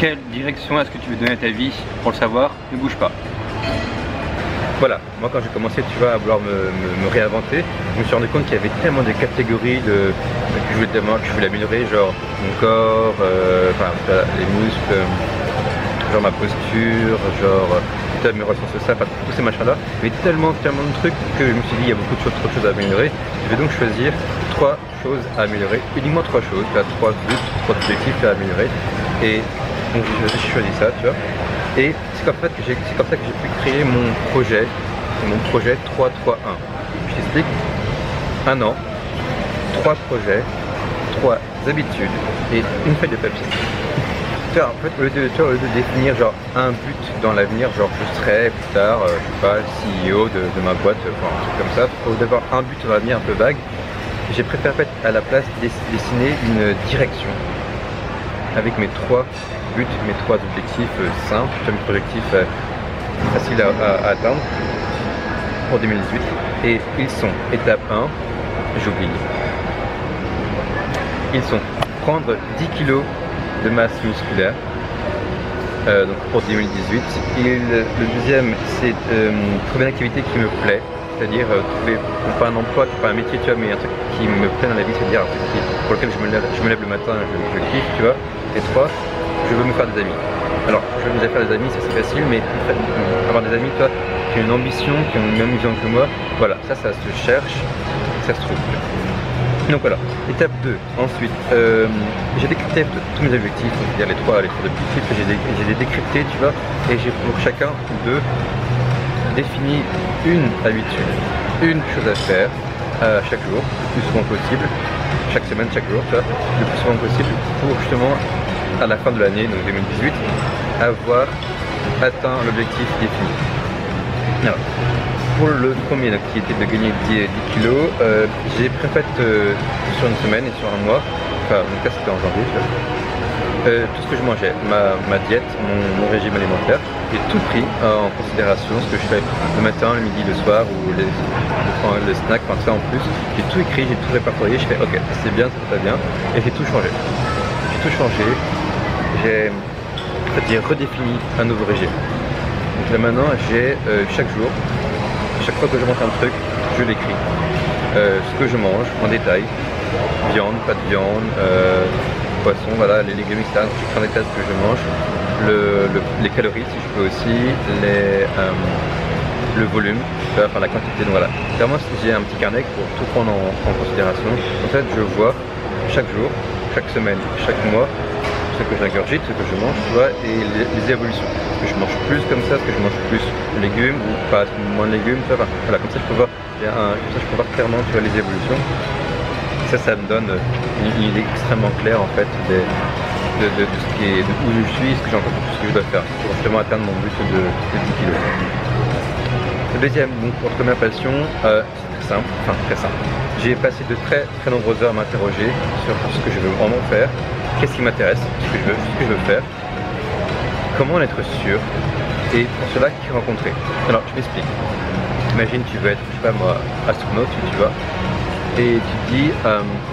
quelle direction est-ce que tu veux donner à ta vie? Pour le savoir, ne bouge pas. Voilà, moi quand j'ai commencé, tu vois, à vouloir me réinventer, je me suis rendu compte qu'il y avait tellement de catégories que je voulais améliorer, genre mon corps, les muscles, genre ma posture, genre mes ressources sociales, tous ces machins-là. Il y avait tellement de trucs que je me suis dit, il y a beaucoup trop de choses à améliorer. Je vais donc choisir 3 choses à améliorer, uniquement 3 choses, tu as 3 buts, 3 objectifs à améliorer. Et donc j'ai choisi ça, tu vois. Et c'est comme ça que j'ai pu créer mon projet 3-3-1. Je t'explique. 1 an, 3 projets, 3 habitudes et une feuille de papier. Tu vois, en fait, au lieu de définir genre un but dans l'avenir, genre je serai plus tard, je sais pas, CEO de ma boîte, enfin, un truc comme ça, au lieu d'avoir un but dans l'avenir un peu vague, j'ai préféré en fait, à la place dessiner une direction avec mes 3 buts, mes 3 objectifs simples, mes objectifs faciles à atteindre pour 2018. Et ils sont, étape 1, j'oublie. Ils sont prendre 10 kg de masse musculaire donc pour 2018. Le deuxième, c'est trouver une activité qui me plaît, c'est-à-dire trouver, non pas un emploi, pas un métier, tu vois, mais un truc qui me plaît dans la vie, c'est-à-dire un truc pour lequel je me lève le matin, je kiffe, tu vois. Et 3, je veux me faire des amis. Alors, je veux me faire des amis, ça c'est facile, mais avoir des amis, toi, qui ont une ambition, qui ont une même vision que moi, voilà, ça se cherche, ça se trouve. Donc voilà, étape 2, ensuite, j'ai décrypté tous mes objectifs, c'est-à-dire les trois objectifs que j'ai décryptés, tu vois, et j'ai pour chacun d'eux défini une habitude, une chose à faire chaque jour, le plus souvent possible, chaque semaine, chaque jour, tu vois, le plus souvent possible pour justement, à la fin de l'année, donc 2018, avoir atteint l'objectif défini. Alors, pour le premier, donc, qui était de gagner 10 kilos, j'ai préféré sur une semaine et sur un mois, enfin mon cas c'était en janvier, tu vois, tout ce que je mangeais, ma diète, mon régime alimentaire, j'ai tout pris en considération, ce que je fais le matin, le midi, le soir, ou les snacks, enfin tout ça en plus, j'ai tout écrit, j'ai tout répertorié, je fais ok, ça c'est bien, ça c'est pas bien, et j'ai tout changé. J'ai redéfini un nouveau régime. Donc là maintenant, j'ai chaque jour, chaque fois que je mange un truc, je l'écris. Ce que je mange en détail, viande, pas de viande, poisson, voilà, les légumes, etc. Je prends en détail ce que je mange, les calories si je peux aussi, le volume, enfin la quantité. Donc voilà, clairement j'ai un petit carnet pour tout prendre en considération. En fait, je vois chaque jour, chaque semaine, chaque mois, ce que j'ingurgite, ce que je mange, tu vois, et les évolutions. Est-ce que je mange plus comme ça, est-ce que je mange plus de légumes ou pas, moins de légumes, tu vois, voilà, comme ça je peux voir, clairement, tu vois, les évolutions. Et ça me donne une idée extrêmement claire en fait de où je suis, ce que j'ai encore, tout ce que je dois faire pour justement atteindre mon but de 10 kg. Le deuxième, donc pour ma passion, c'est très simple. J'ai passé de très nombreuses heures à m'interroger sur ce que je veux vraiment faire, qu'est-ce qui m'intéresse, ce que je veux faire, comment en être sûr, et pour cela, qui rencontrer. Alors, je m'explique. Imagine, tu veux être, je sais pas moi, astronaute, tu vois, et tu te dis,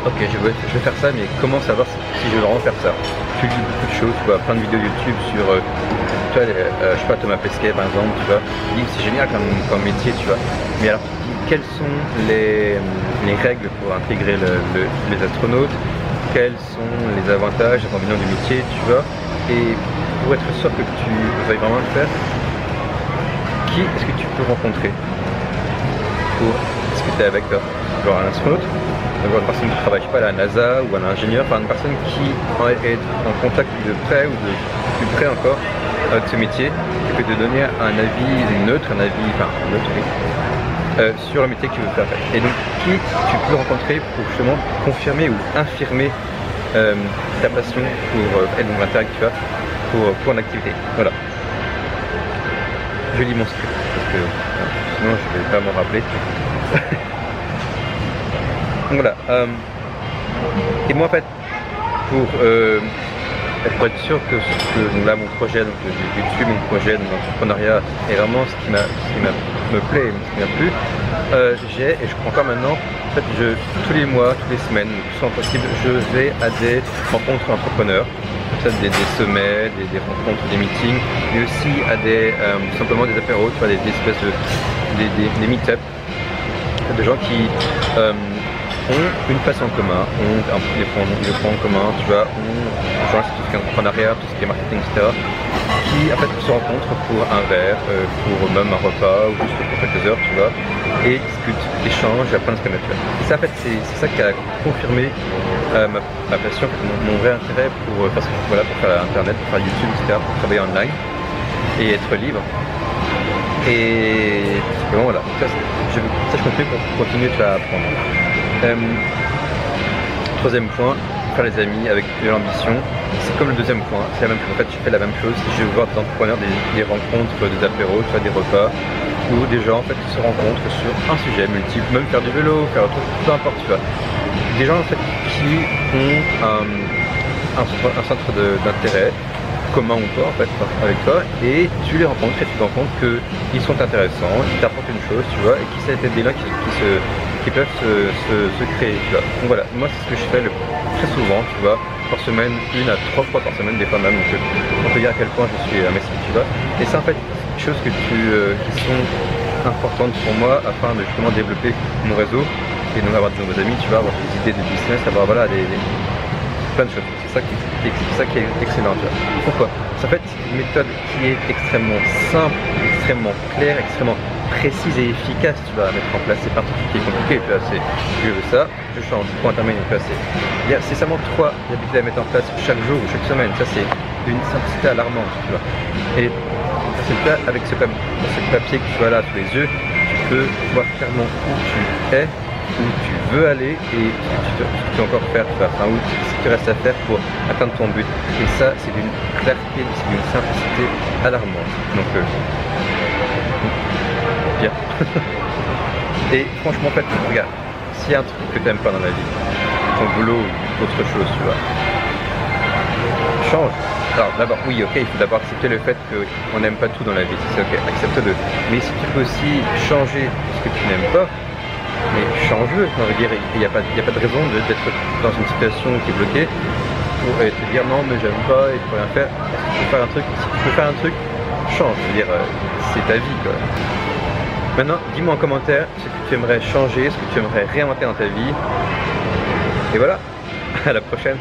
ok, je veux faire ça, mais comment savoir si je veux vraiment faire ça? Tu lis beaucoup de choses, tu vois, plein de vidéos YouTube sur, tu vois, je sais pas, Thomas Pesquet par exemple, tu vois, il dit que c'est génial comme métier, tu vois, mais alors tu te dis, quelles sont les règles pour intégrer les astronautes, quels sont les avantages, les inconvénients du métier, tu vois, et pour être sûr que tu veuilles vraiment le faire, qui est-ce que tu peux rencontrer pour discuter avec toi? Genre un astronaute, une personne qui travaille, je sais pas, à la NASA ou un ingénieur, enfin une personne qui est en contact de près ou de plus près encore avec ce métier, qui peut te donner un avis neutre, sur le métier que tu veux faire. Et donc qui tu peux rencontrer pour justement confirmer ou infirmer ta passion pour être dans l'intérêt que tu as pour une activité. Voilà. Je lis mon script parce que sinon je vais pas m'en rappeler. Voilà. Et moi en fait, pour être sûr que donc là mon projet, donc j'ai tué mon projet de l'entrepreneuriat est vraiment ce qui me plaît, ce qui m'a plu, et je prends encore maintenant, en fait tous les mois, toutes les semaines, le plus souvent possible, je vais à des rencontres d'entrepreneurs peut-être des sommets, des rencontres, des meetings, mais aussi à simplement des apéros, tu vois, des espèces des meet-up, de gens qui ont une place en commun, ont des points en commun, tu vois, genre tout ce qui est entrepreneuriat, tout ce qui est marketing, etc. Qui en fait se rencontrent pour un verre, pour même un repas ou juste pour quelques heures, tu vois, et discutent, échangent, apprennent à se connaître. Et ça en fait c'est ça qui a confirmé ma passion, mon vrai intérêt pour faire internet, pour faire YouTube, etc., pour travailler online et être libre. Et bon, voilà, ça je continue pour continuer à apprendre. Troisième point, faire les amis avec de l'ambition. C'est comme le deuxième point, c'est la même chose. En fait, je fais la même chose. Si je veux voir des entrepreneurs, des rencontres, des apéros, tu vois, des repas, ou des gens en fait qui se rencontrent sur un sujet multiple, même faire du vélo, faire autre chose, peu importe, tu vois. Des gens en fait qui ont un centre d'intérêt commun ou pas en fait avec toi, et tu les rencontres et tu te rends compte qu'ils sont intéressants, qu'ils t'apportent une chose, tu vois, et qui c'est des liens qui peuvent se créer, tu vois. Donc voilà, moi c'est ce que je fais très souvent, tu vois, par semaine, 1 à 3 fois par semaine, des fois même, donc on peut dire à quel point je suis investi, tu vois. Et c'est en fait des choses qui sont importantes pour moi afin de justement développer mon réseau et donc avoir de nouveaux amis, tu vois, avoir des idées de business, avoir voilà plein de choses. C'est ça qui est excellent, tu vois. Pourquoi? En fait, c'est une méthode qui est extrêmement simple, extrêmement claire, extrêmement précise et efficace, tu vas mettre en place. C'est pas un truc qui est compliqué, tu vois. C'est je veux ça, je change, point terminé, tu vois. C'est seulement 3 habitudes à mettre en place chaque jour ou chaque semaine. Ça, c'est d'une simplicité alarmante, tu vois. Et c'est le cas avec ce papier que tu as là sous les yeux, tu peux voir clairement où tu es, où tu veux aller et ce que tu dois encore faire, enfin, ce qui te reste à faire pour atteindre ton but. Et ça, c'est d'une clarté, c'est d'une simplicité alarmante. Donc, bien. Et franchement, en fait, regarde, s'il y a un truc que tu n'aimes pas dans la vie, ton boulot ou autre chose, tu vois, change. Alors d'abord, oui, ok, il faut d'abord accepter le fait qu'on n'aime pas tout dans la vie, c'est ok, accepte-le. Mais si tu peux aussi changer ce que tu n'aimes pas, mais change-le, on va dire, il n'y a pas de raison d'être dans une situation qui est bloquée pour te dire non mais j'aime pas et tu peux rien faire. Si tu peux faire un truc, change, je veux dire, c'est ta vie quoi. Maintenant, dis-moi en commentaire ce que tu aimerais changer, ce que tu aimerais réinventer dans ta vie. Et voilà, à la prochaine.